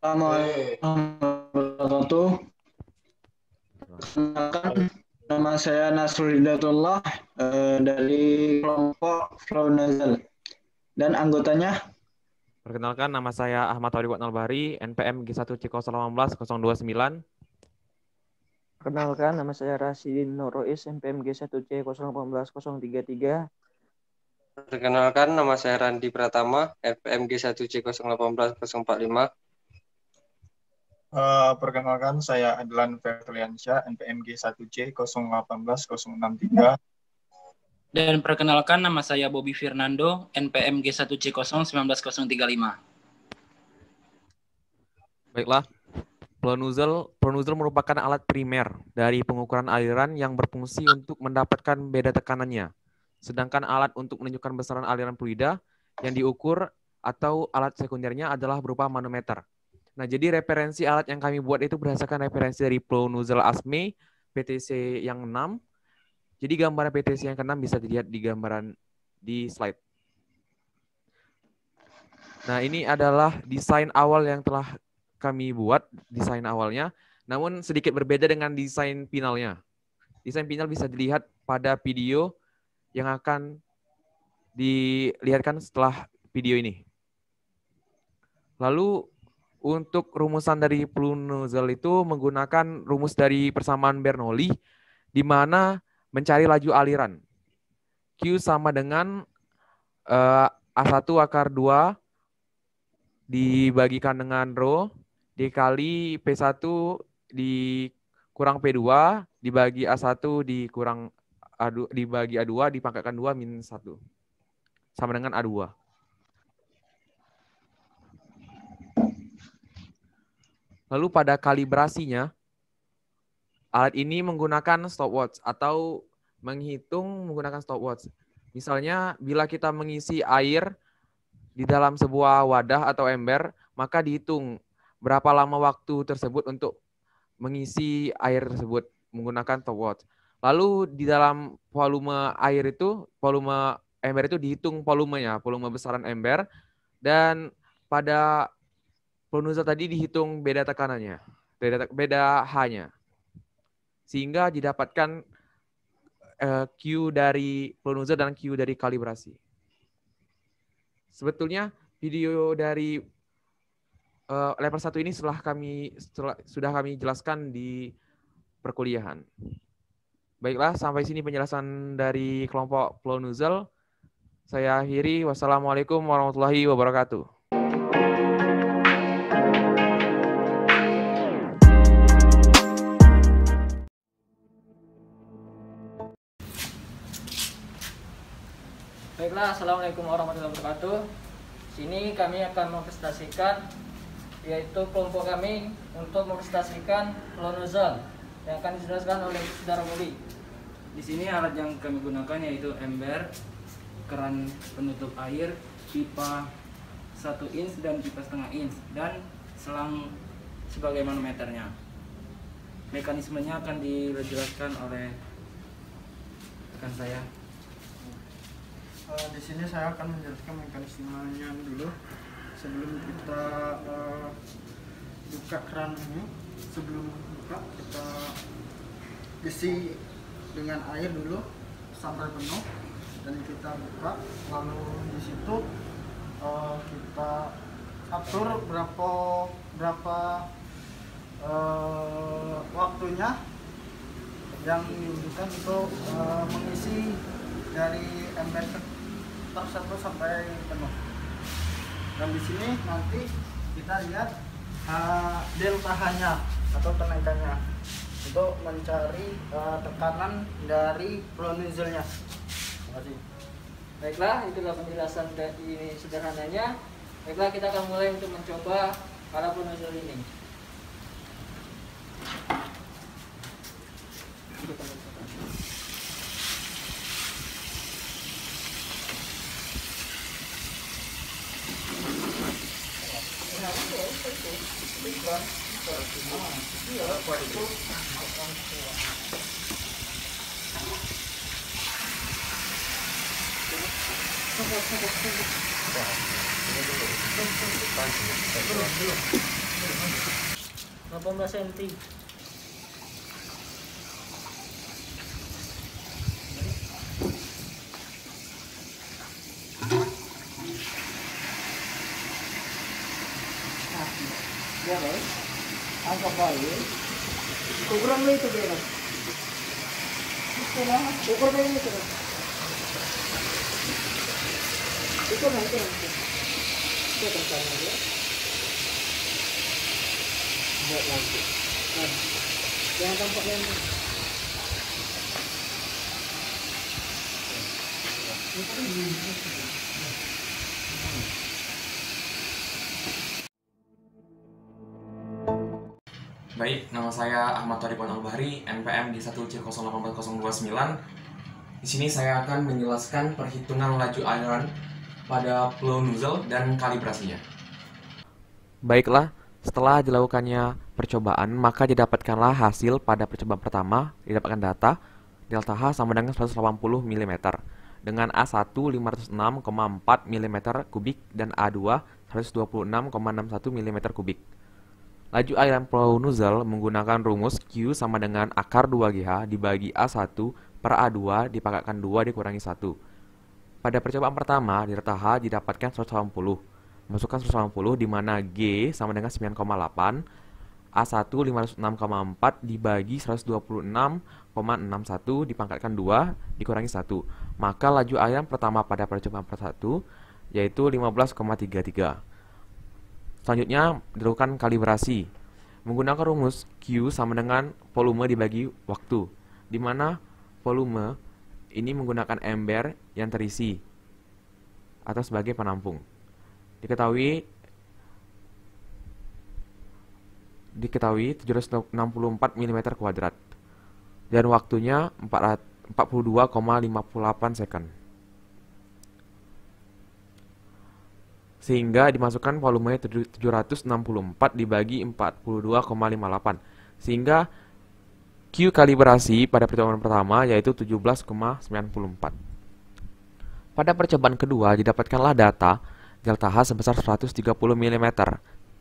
Assalamualaikum warahmatullahi wabarakatuh. Kenalkan, nama saya Nasrul Hidayatullah dari kelompok Flow Nasal dan anggotanya. Perkenalkan, nama saya Ahmad Taufik Nalbari, NPM G1C018-029. Perkenalkan, nama saya Rasidin Norois, NPM G1C018-033. Perkenalkan, nama saya Randi Pratama, NPM G1C018-045. Perkenalkan, saya Adlan Ferliansyah, NPM G1C018-063. Dan perkenalkan, nama saya Bobby Fernando, NPM G1C019-035. Baiklah, Pronozzle merupakan alat primer dari pengukuran aliran yang berfungsi untuk mendapatkan beda tekanannya. Sedangkan alat untuk menunjukkan besaran aliran fluida yang diukur atau alat sekundernya adalah berupa manometer. Nah, jadi referensi alat yang kami buat itu berdasarkan referensi dari Pronozzle ASME PTC yang 6. Jadi gambaran PTC yang ke-6 bisa dilihat di gambaran di slide. Nah, ini adalah desain awal yang telah kami buat, desain awalnya. Namun sedikit berbeda dengan desain finalnya. Desain final bisa dilihat pada video yang akan dilihatkan setelah video ini. Lalu untuk rumusan dari Pronozzle itu menggunakan rumus dari persamaan Bernoulli, di mana mencari laju aliran. Q sama dengan A1 akar 2 dibagikan dengan rho dikali P1 dikurang P2 dibagi A1 dikurang dibagi A2 dipangkatkan 2 min 1. Sama dengan A2. Lalu pada kalibrasinya, alat ini menggunakan stopwatch atau menghitung menggunakan stopwatch. Misalnya, bila kita mengisi air di dalam sebuah wadah atau ember, maka dihitung berapa lama waktu tersebut untuk mengisi air tersebut menggunakan stopwatch. Lalu di dalam volume air itu, volume ember itu dihitung volumenya, volume besaran ember, dan pada Pronozzle tadi dihitung beda tekanannya, beda H-nya. Sehingga didapatkan Q dari Pronozzle dan Q dari kalibrasi. Sebetulnya video dari level 1 ini sudah kami jelaskan di perkuliahan. Baiklah, sampai sini penjelasan dari kelompok Pronozzle. Saya akhiri. Wassalamualaikum warahmatullahi wabarakatuh. Baiklah, Assalamualaikum warahmatullahi wabarakatuh. Sini kami akan mempresentasikan, yaitu kelompok kami untuk mempresentasikan Pronozzle yang akan dijelaskan oleh Saudara Muli. Di sini alat yang kami gunakan yaitu ember, keran penutup air, pipa 1 inch dan pipa setengah inch, dan selang sebagai manometernya. Mekanismenya akan dijelaskan oleh rekan saya. Di sini saya akan menjelaskan mekanismenya dulu. Sebelum kita buka keran ini, sebelum buka kita isi dengan air dulu sampai penuh dan kita buka. Lalu di situ kita atur berapa waktunya yang dibutuhkan untuk mengisi dari ember tersebut sampai penuh. Dan di sini nanti kita lihat delta H-nya atau kenaikannya untuk mencari tekanan dari Pronozzle-nya. Terima kasih. Baiklah, itulah penjelasan dari sederhananya. Baiklah, kita akan mulai untuk mencoba alat Pronozzle ini. 18 cm. Ya baik, angkat balik. Ukuran lu itu beda. Ukur beda itu. Itu nanti. Kita tekan lagi. Buat lagi. Yang tampak yang ini. Baik, nama saya Ahmad Thariban Al-Bahri, NPM di 1C018029. Di sini saya akan menjelaskan perhitungan laju aliran pada flow nozzle dan kalibrasinya. Baiklah, setelah dilakukannya percobaan, maka didapatkanlah hasil pada percobaan pertama, didapatkan data delta H sama dengan 180 mm dengan A1 506,4 mm kubik dan A2 126,61 mm kubik. Laju aliran flow nozzle menggunakan rumus Q sama dengan akar 2GH dibagi A1 per A2 dipangkatkan 2 dikurangi 1. Pada percobaan pertama, delta H didapatkan 180. Masukkan 180 di mana G sama dengan 9,8, A1 506,4 dibagi 126,61 dipangkatkan 2 dikurangi 1. Maka laju aliran pertama pada percobaan pertama yaitu 15,33. Selanjutnya, dilakukan kalibrasi. Menggunakan rumus Q sama dengan volume dibagi waktu, di mana volume ini menggunakan ember yang terisi atau sebagai penampung. Diketahui 764 mm kuadrat dan waktunya 42,58 second. Sehingga dimasukkan volumenya 764 dibagi 42,58. Sehingga Q kalibrasi pada percobaan pertama yaitu 17,94. Pada percobaan kedua didapatkanlah data delta H sebesar 130 mm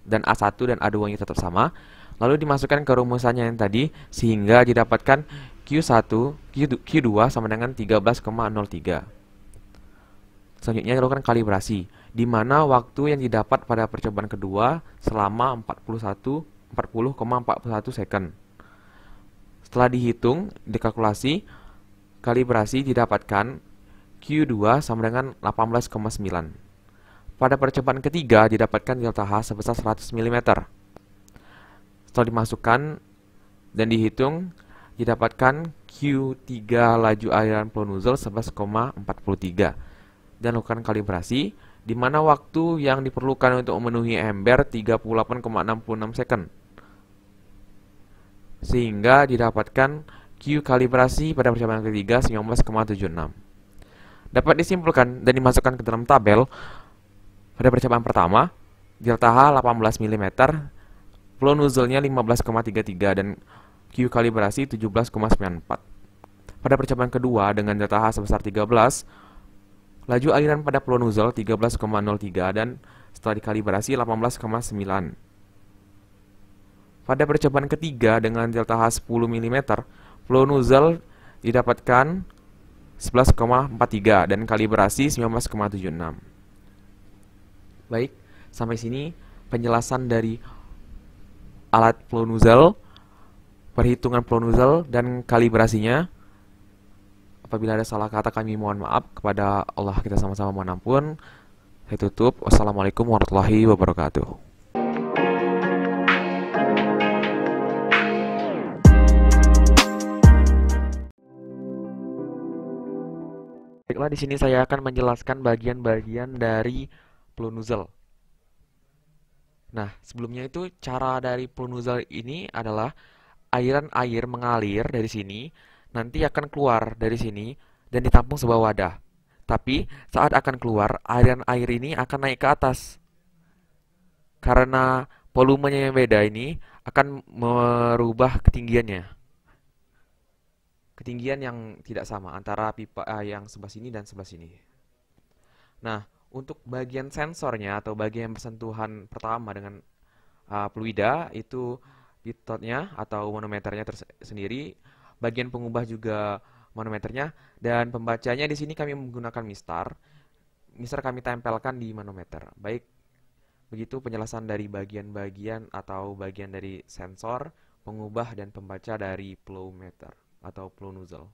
dan A1 dan A2-nya tetap sama. Lalu dimasukkan ke rumusannya yang tadi sehingga didapatkan Q2 sama dengan 13,03. Selanjutnya dilakukan kalibrasi, di mana waktu yang didapat pada percobaan kedua selama 40,41 second. Setelah dihitung, dikalkulasi, kalibrasi didapatkan Q2 sama dengan 18,9. Pada percobaan ketiga didapatkan delta H sebesar 100 mm. Setelah dimasukkan dan dihitung, didapatkan Q3 laju aliran flow nozzle 11,43. Dan lakukan kalibrasi, di mana waktu yang diperlukan untuk memenuhi ember 38,66 second. Sehingga didapatkan Q kalibrasi pada percobaan ketiga 19,76. Dapat disimpulkan dan dimasukkan ke dalam tabel. Pada percobaan pertama, delta H 18 mm, flow nozzle-nya 15,33 dan Q kalibrasi 17,94. Pada percobaan kedua dengan delta H sebesar 13, laju aliran pada flow nozzle 13,03 dan setelah dikalibrasi 18,9. Pada percobaan ketiga dengan delta H 10 mm, flow nozzle didapatkan 11,43 dan kalibrasi 19,76. Baik, sampai sini penjelasan dari alat flow nozzle, perhitungan flow nozzle dan kalibrasinya. Apabila ada salah kata kami mohon maaf, kepada Allah kita sama-sama mohon ampun. Saya tutup. Wassalamualaikum warahmatullahi wabarakatuh. Baiklah, di sini saya akan menjelaskan bagian-bagian dari flow nozzle. Nah, sebelumnya itu cara dari flow nozzle ini adalah aliran air mengalir dari sini, nanti akan keluar dari sini dan ditampung sebuah wadah. Tapi saat akan keluar, aliran air ini akan naik ke atas. Karena volumenya yang beda ini akan merubah ketinggiannya. Ketinggian yang tidak sama antara pipa yang sebelah sini dan sebelah sini. Nah, untuk bagian sensornya atau bagian bersentuhan pertama dengan fluida itu pitotnya atau manometernya tersendiri, bagian pengubah juga manometernya, dan pembacanya di sini kami menggunakan mistar. Mistar kami tempelkan di manometer. Baik, begitu penjelasan dari bagian-bagian atau bagian dari sensor, pengubah, dan pembaca dari flow meter atau flow nozzle.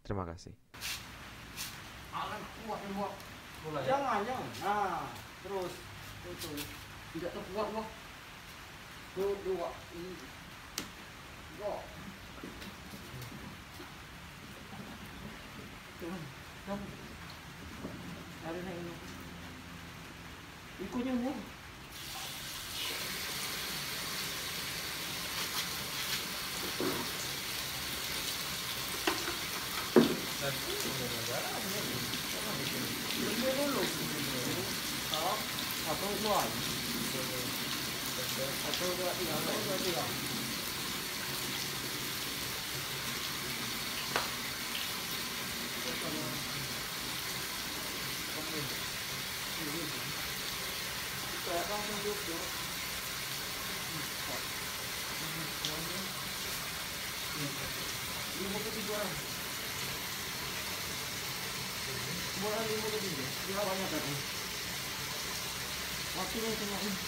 Terima kasih. Jangan. Nah, terus. Itu. Tidak terkuat loh. Dua. Go. Jangan. Ada yang ini. Ikutnya bu. Atau dua. Atau dua tiga. Waktunya cuma ini.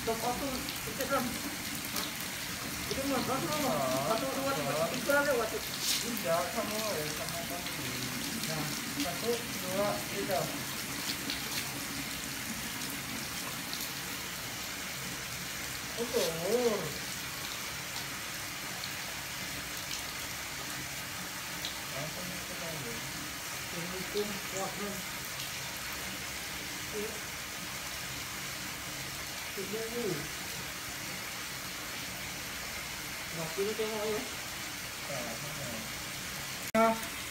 Stop waktu, tekan. Itu mah satu dua tiga lewat. Tidak sama kan. Nah, 1 2 3. Ukur. Hitung waktu. Waktunya tengok ya.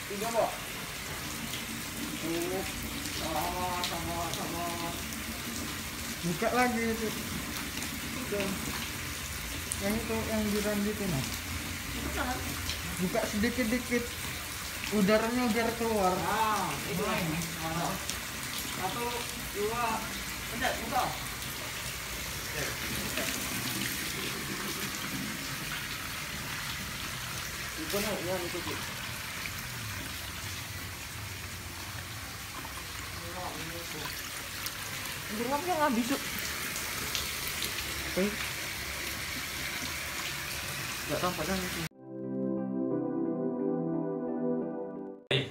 Tiga Pak. Sama. Buka lagi itu. Yang itu yang dirandi itu nah. Buka sedikit-dikit. Udaranya biar keluar. Nah, itu. 1 2 pencet buka. Itu nah, ya itu. Jangan yang habis. Oke. Enggak tahu padahal itu.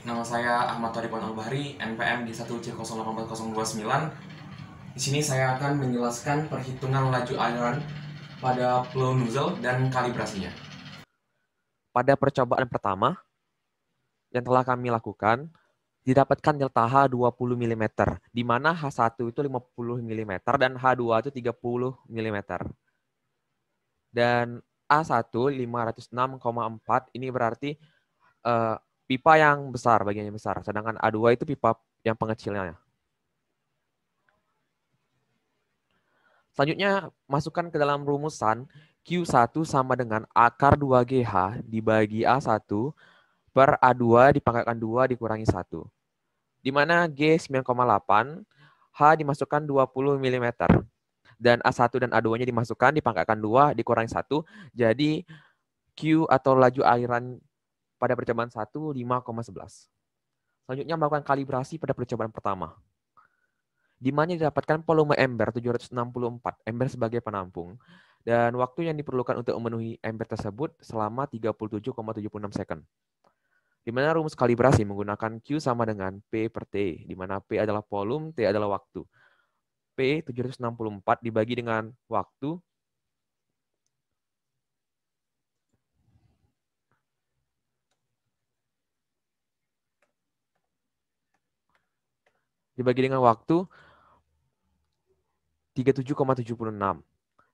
Nama saya Ahmad Thoripon Al-Bahri, NPM di 1C084029. Di sini saya akan menjelaskan perhitungan laju aliran pada flow nozzle dan kalibrasinya. Pada percobaan pertama yang telah kami lakukan, didapatkan delta H 20 mm, di mana H1 itu 50 mm dan H2 itu 30 mm. Dan A1 506,4 ini berarti pipa yang besar, bagian yang besar. Sedangkan A2 itu pipa yang pengecilnya. Selanjutnya, masukkan ke dalam rumusan Q1 sama dengan akar 2GH dibagi A1 per A2 dipangkatkan 2 dikurangi 1. Di mana G 9,8, H dimasukkan 20 mm. Dan A1 dan A2-nya dimasukkan, dipangkatkan 2 dikurangi 1. Jadi Q atau laju aliran pada percobaan 1, 5,11. Selanjutnya melakukan kalibrasi pada percobaan pertama. Di mana didapatkan volume ember 764, ember sebagai penampung. Dan waktu yang diperlukan untuk memenuhi ember tersebut selama 37,76 second. Di mana rumus kalibrasi menggunakan Q sama dengan P per T, di mana P adalah volume, T adalah waktu. P 764 dibagi dengan waktu, dibagi dengan waktu 37,76.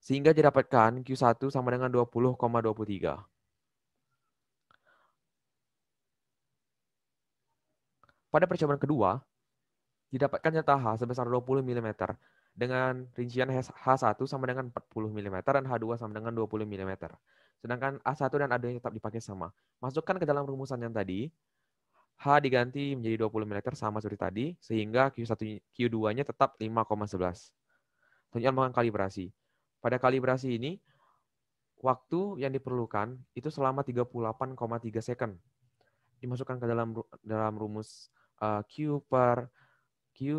Sehingga didapatkan Q1 sama dengan 20,23. Pada percobaan kedua, didapatkan delta H sebesar 20 mm dengan rincian H1 sama dengan 40 mm dan H2 sama dengan 20 mm. Sedangkan A1 dan A2 tetap dipakai sama. Masukkan ke dalam rumusan yang tadi, H diganti menjadi 20 mm sama seperti tadi, sehingga Q2-nya tetap 5,11. Selanjutnya melakukan kalibrasi. Pada kalibrasi ini, waktu yang diperlukan itu selama 38,3 second. Dimasukkan ke dalam rumus Q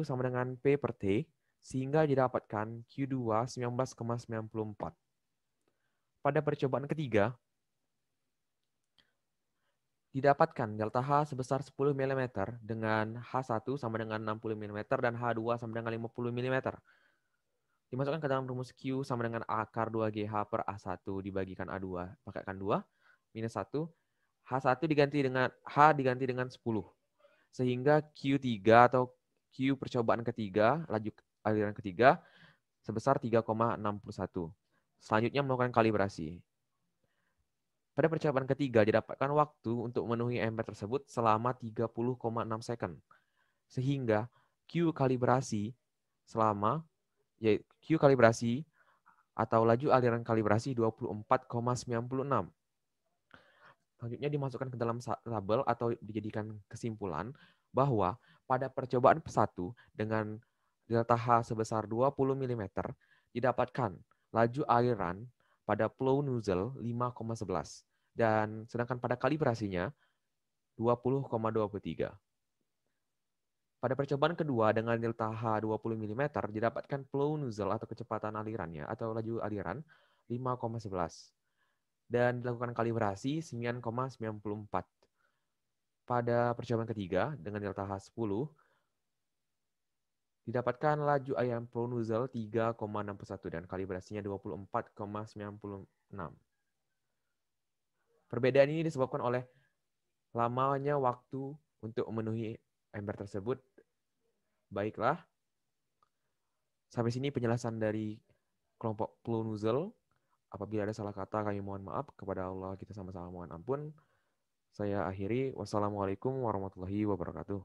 sama dengan P per T, sehingga didapatkan Q2 19,94. Pada percobaan ketiga, didapatkan delta H sebesar 10 mm dengan H1 sama dengan 60 mm dan H2 sama dengan 50 mm. Dimasukkan ke dalam rumus Q sama dengan akar 2GH per A1 dibagikan A2, pakaikan 2, minus 1, H1 diganti dengan 10. Sehingga Q3 atau Q percobaan ketiga, laju aliran ketiga, sebesar 3,61. Selanjutnya melakukan kalibrasi. Pada percobaan ketiga didapatkan waktu untuk memenuhi ember tersebut selama 30,6 second. Sehingga Q kalibrasi atau laju aliran kalibrasi 24,96. Selanjutnya dimasukkan ke dalam tabel atau dijadikan kesimpulan bahwa pada percobaan satu dengan delta H sebesar 20 mm didapatkan laju aliran pada flow nozzle 5,11 dan sedangkan pada kalibrasinya 20,23. Pada percobaan kedua dengan delta H 20 mm didapatkan flow nozzle atau kecepatan alirannya atau laju aliran 5,11 dan dilakukan kalibrasi 9,94. Pada percobaan ketiga dengan delta H 10 didapatkan laju aliran flow nozzle 3,61 dan kalibrasinya 24,96. Perbedaan ini disebabkan oleh lamanya waktu untuk memenuhi ember tersebut. Baiklah, sampai sini penjelasan dari kelompok flow nozzle. Apabila ada salah kata, kami mohon maaf. Kepada Allah kita sama-sama mohon ampun. Saya akhiri. Wassalamualaikum warahmatullahi wabarakatuh.